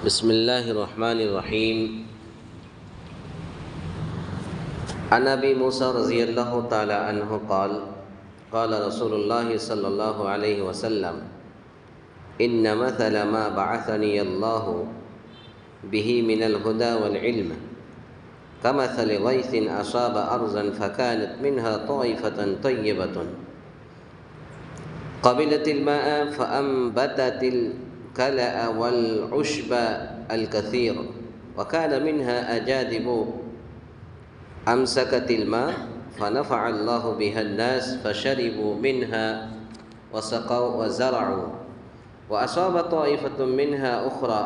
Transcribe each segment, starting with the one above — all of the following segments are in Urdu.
بسم الله الرحمن الرحيم. عن أبي موسى رضي الله تعالى عنه قال قال رسول الله صلى الله عليه وسلم: إن مثل ما بعثني الله به من الهدى والعلم كمثل غيث أصاب أرضا فكانت منها طائفة طيبة قبلت الماء فأنبتت الكلأ والعشب الكثير وكان منها أجادب أمسكت الماء فنفع الله بها الناس فشربوا منها وسقوا وزرعوا وأصاب طائفة منها أخرى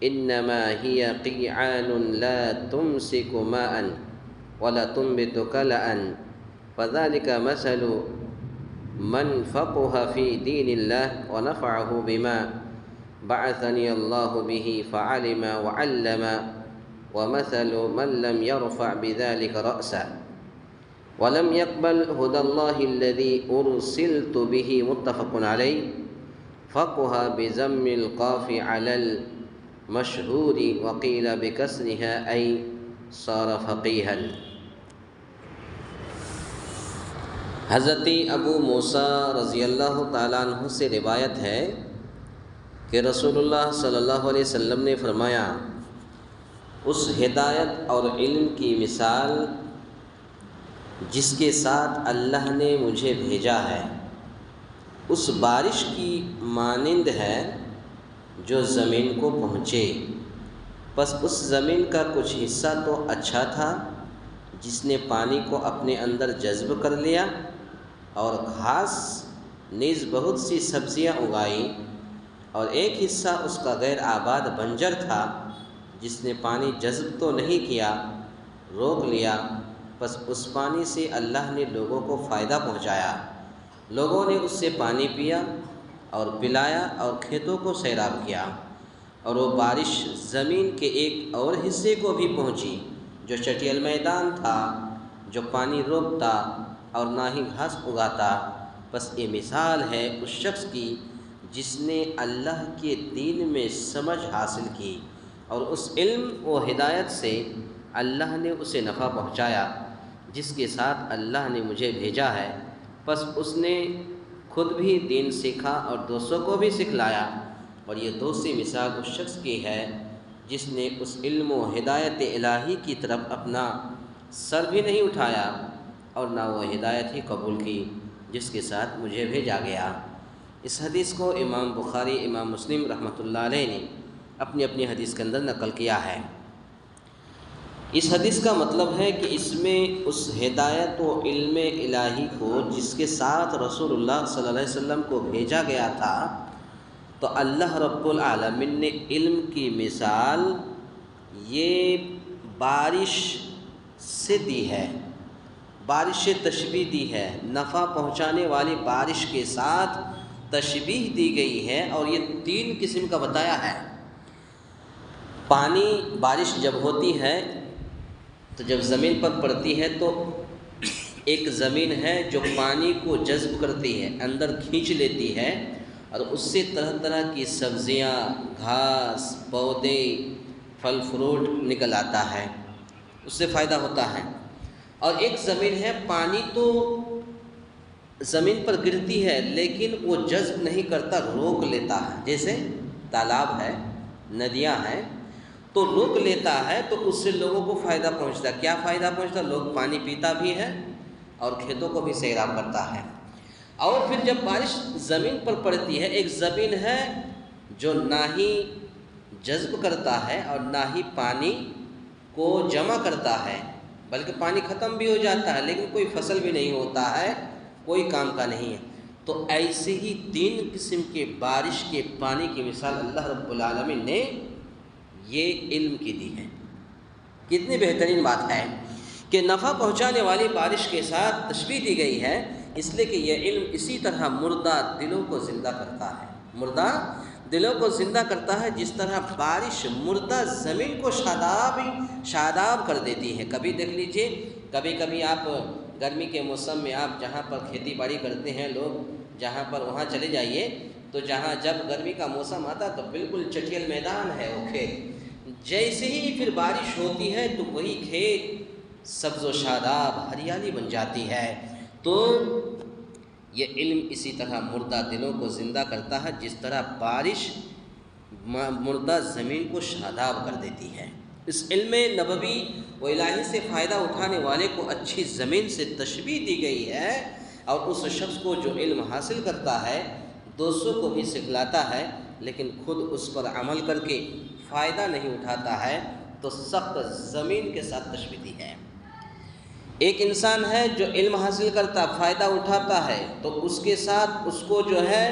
إنما هي قيعان لا تمسك ماء ولا تنبت كلأ فذلك مثل من فقه في دين الله ونفعه بما بعثني الله به فعلم وعلم ومثل من لم يرفع بذلك رأسا ولم يقبل هدى الله الذي أرسلت به متفق عليه فقه بضم القاف على المشهور وقيل بكسرها أي صار فقيها. حضرت ابو موسیٰ رضی اللہ تعالیٰ عنہ سے روایت ہے کہ رسول اللہ صلی اللہ علیہ وسلم نے فرمایا: اس ہدایت اور علم کی مثال جس کے ساتھ اللہ نے مجھے بھیجا ہے اس بارش کی مانند ہے جو زمین کو پہنچے، پس اس زمین کا کچھ حصہ تو اچھا تھا جس نے پانی کو اپنے اندر جذب کر لیا، اور گھاس نیز بہت سی سبزیاں اگائیں، اور ایک حصہ اس کا غیر آباد بنجر تھا جس نے پانی جذب تو نہیں کیا، روک لیا، پس اس پانی سے اللہ نے لوگوں کو فائدہ پہنچایا، لوگوں نے اس سے پانی پیا اور پلایا اور کھیتوں کو سیراب کیا، اور وہ بارش زمین کے ایک اور حصے کو بھی پہنچی جو چٹیل میدان تھا، جو پانی روکتا اور نہ ہی گھاس اگاتا۔ بس یہ مثال ہے اس شخص کی جس نے اللہ کے دین میں سمجھ حاصل کی اور اس علم و ہدایت سے اللہ نے اسے نفع پہنچایا جس کے ساتھ اللہ نے مجھے بھیجا ہے، پس اس نے خود بھی دین سیکھا اور دوسروں کو بھی سکھلایا۔ اور یہ دوسری مثال اس شخص کی ہے جس نے اس علم و ہدایت الہی کی طرف اپنا سر بھی نہیں اٹھایا اور نہ وہ ہدایت ہی قبول کی جس کے ساتھ مجھے بھیجا گیا۔ اس حدیث کو امام بخاری، امام مسلم رحمۃ اللہ علیہ نے اپنی اپنی حدیث کے اندر نقل کیا ہے۔ اس حدیث کا مطلب ہے کہ اس میں اس ہدایت و علم الہی کو جس کے ساتھ رسول اللہ صلی اللہ علیہ وسلم کو بھیجا گیا تھا، تو اللہ رب العالمین نے علم کی مثال یہ بارش سے دی ہے، بارش سے تشبیہ دی ہے، نفع پہنچانے والی بارش کے ساتھ تشبیہ دی گئی ہے، اور یہ تین قسم کا بتایا ہے۔ پانی بارش جب ہوتی ہے تو جب زمین پر پڑتی ہے تو ایک زمین ہے جو پانی کو جذب کرتی ہے، اندر کھینچ لیتی ہے، اور اس سے طرح طرح کی سبزیاں، گھاس، پودے، پھل فروٹ نکل آتا ہے، اس سے فائدہ ہوتا ہے۔ اور ایک زمین ہے، پانی تو زمین پر گرتی ہے لیکن وہ جذب نہیں کرتا، روک لیتا ہے، جیسے تالاب ہے، ندیاں ہیں، تو روک لیتا ہے، تو اس سے لوگوں کو فائدہ پہنچتا ہے۔ کیا فائدہ پہنچتا؟ لوگ پانی پیتا بھی ہے اور کھیتوں کو بھی سیراب کرتا ہے۔ اور پھر جب بارش زمین پر پڑتی ہے، ایک زمین ہے جو نہ ہی جذب کرتا ہے اور نہ ہی پانی کو جمع کرتا ہے، بلکہ پانی ختم بھی ہو جاتا ہے لیکن کوئی فصل بھی نہیں ہوتا ہے، کوئی کام کا نہیں ہے۔ تو ایسے ہی تین قسم کے بارش کے پانی کی مثال اللہ رب العالمین نے یہ علم کی دی ہے۔ کتنی بہترین بات ہے کہ نفع پہنچانے والی بارش کے ساتھ تشبیہ دی گئی ہے، اس لیے کہ یہ علم اسی طرح مردہ دلوں کو زندہ کرتا ہے، مردہ دلوں کو زندہ کرتا ہے، جس طرح بارش مردہ زمین کو شاداب کر دیتی ہے۔ کبھی دیکھ لیجئے، کبھی کبھی آپ گرمی کے موسم میں آپ جہاں پر کھیتی باڑی کرتے ہیں لوگ، جہاں پر وہاں چلے جائیے تو جہاں جب گرمی کا موسم آتا تو بالکل چٹیل میدان ہے وہ کھیت، جیسے ہی پھر بارش ہوتی ہے تو وہی کھیت سبز و شاداب ہریالی بن جاتی ہے۔ تو یہ علم اسی طرح مردہ دلوں کو زندہ کرتا ہے، جس طرح بارش مردہ زمین کو شاداب کر دیتی ہے۔ اس علم نبوی و الہی سے فائدہ اٹھانے والے کو اچھی زمین سے تشبیہ دی گئی ہے، اور اس شخص کو جو علم حاصل کرتا ہے دوسروں کو بھی سکھلاتا ہے لیکن خود اس پر عمل کر کے فائدہ نہیں اٹھاتا ہے تو سخت زمین کے ساتھ تشبیہ دی ہے۔ ایک انسان ہے جو علم حاصل کرتا فائدہ اٹھاتا ہے تو اس کے ساتھ اس کو جو ہے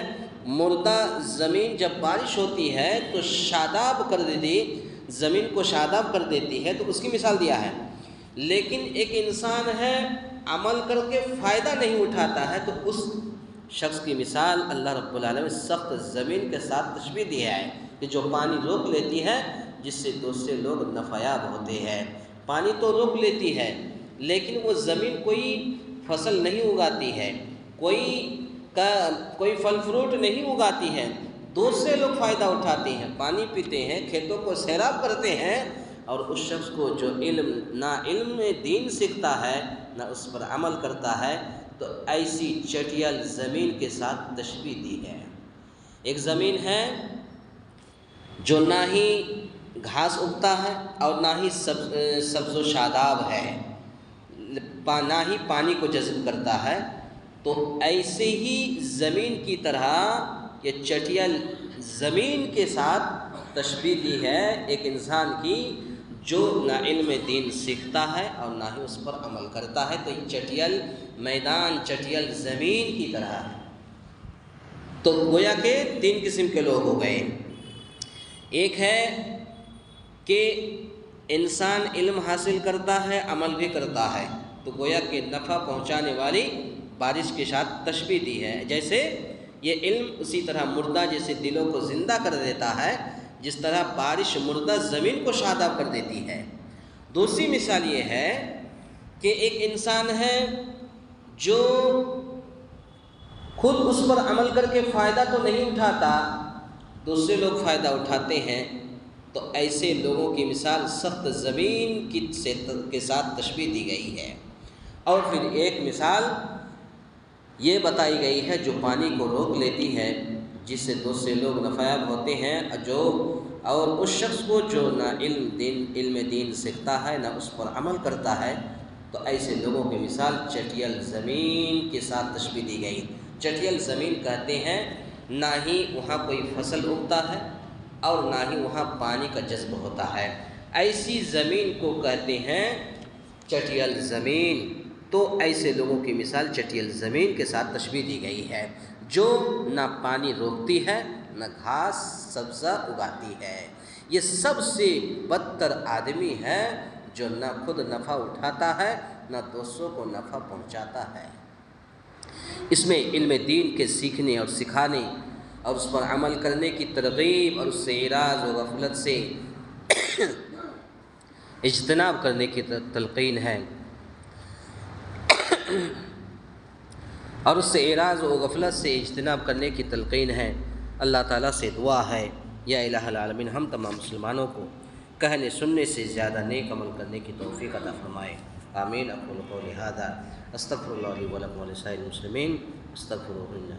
مردہ زمین جب بارش ہوتی ہے تو شاداب کر دیتی، زمین کو شاداب کر دیتی ہے، تو اس کی مثال دیا ہے۔ لیکن ایک انسان ہے عمل کر کے فائدہ نہیں اٹھاتا ہے تو اس شخص کی مثال اللہ رب العالمین سخت زمین کے ساتھ تشبیہ دیا ہے کہ جو پانی روک لیتی ہے جس سے دوسرے لوگ نفعیاب ہوتے ہیں۔ پانی تو روک لیتی ہے لیکن وہ زمین کوئی فصل نہیں اگاتی ہے، کوئی پھل فروٹ نہیں اگاتی ہے، دوسرے لوگ فائدہ اٹھاتے ہیں، پانی پیتے ہیں، کھیتوں کو سیراب کرتے ہیں، اور اس شخص کو جو نہ علم میں دین سیکھتا ہے نہ اس پر عمل کرتا ہے تو ایسی چٹیل زمین کے ساتھ تشبیہ دی ہے۔ ایک زمین ہے جو نہ ہی گھاس اگتا ہے اور نہ ہی سبز و شاداب ہے، نہ ہی پانی کو جذب کرتا ہے، تو ایسے ہی زمین کی طرح یہ چٹیل زمین کے ساتھ تشبیہ دی ہے ایک انسان کی جو نہ علم دین سیکھتا ہے اور نہ ہی اس پر عمل کرتا ہے، تو یہ چٹیل میدان چٹیل زمین کی طرح ہے۔ تو گویا کہ تین قسم کے لوگ ہو گئے۔ ایک ہے کہ انسان علم حاصل کرتا ہے عمل بھی کرتا ہے، تو گویا کہ نفع پہنچانے والی بارش کے ساتھ تشبیہ دی ہے۔ جیسے یہ علم اسی طرح مردہ جیسے دلوں کو زندہ کر دیتا ہے جس طرح بارش مردہ زمین کو شاداب کر دیتی ہے۔ دوسری مثال یہ ہے کہ ایک انسان ہے جو خود اس پر عمل کر کے فائدہ تو نہیں اٹھاتا، دوسرے لوگ فائدہ اٹھاتے ہیں، تو ایسے لوگوں کی مثال سخت زمین کے ساتھ تشبیہ دی گئی ہے۔ اور پھر ایک مثال یہ بتائی گئی ہے جو پانی کو روک لیتی ہے جس سے دوسرے لوگ نفعیاب ہوتے ہیں، اور اس شخص کو جو نہ علم دین سیکھتا ہے نہ اس پر عمل کرتا ہے، تو ایسے لوگوں کی مثال چٹیل زمین کے ساتھ تشبیہ دی گئی۔ چٹیل زمین کہتے ہیں نہ ہی وہاں کوئی فصل اگتا ہے اور نہ ہی وہاں پانی کا جذب ہوتا ہے، ایسی زمین کو کہتے ہیں چٹیل زمین۔ تو ایسے لوگوں کی مثال چٹیل زمین کے ساتھ تشبیہ دی گئی ہے جو نہ پانی روکتی ہے نہ گھاس سبزہ اگاتی ہے۔ یہ سب سے بدتر آدمی ہے جو نہ خود نفع اٹھاتا ہے نہ دوسروں کو نفع پہنچاتا ہے۔ اس میں علم دین کے سیکھنے اور سکھانے اور اس پر عمل کرنے کی ترغیب اور اس سے اعراض و غفلت سے اجتناب کرنے کی تلقین ہے، اور اس سے اعراض و غفلت سے اجتناب کرنے کی تلقین ہے۔ اللہ تعالیٰ سے دعا ہے یا الہ العالمین ہم تمام مسلمانوں کو کہنے سننے سے زیادہ نیک عمل کرنے کی توفیق عطا فرمائے۔ آمین۔ اقول قولی ھذا استغفر اللہ لی ولکم ولسائر المسلمین استغفروہ انہ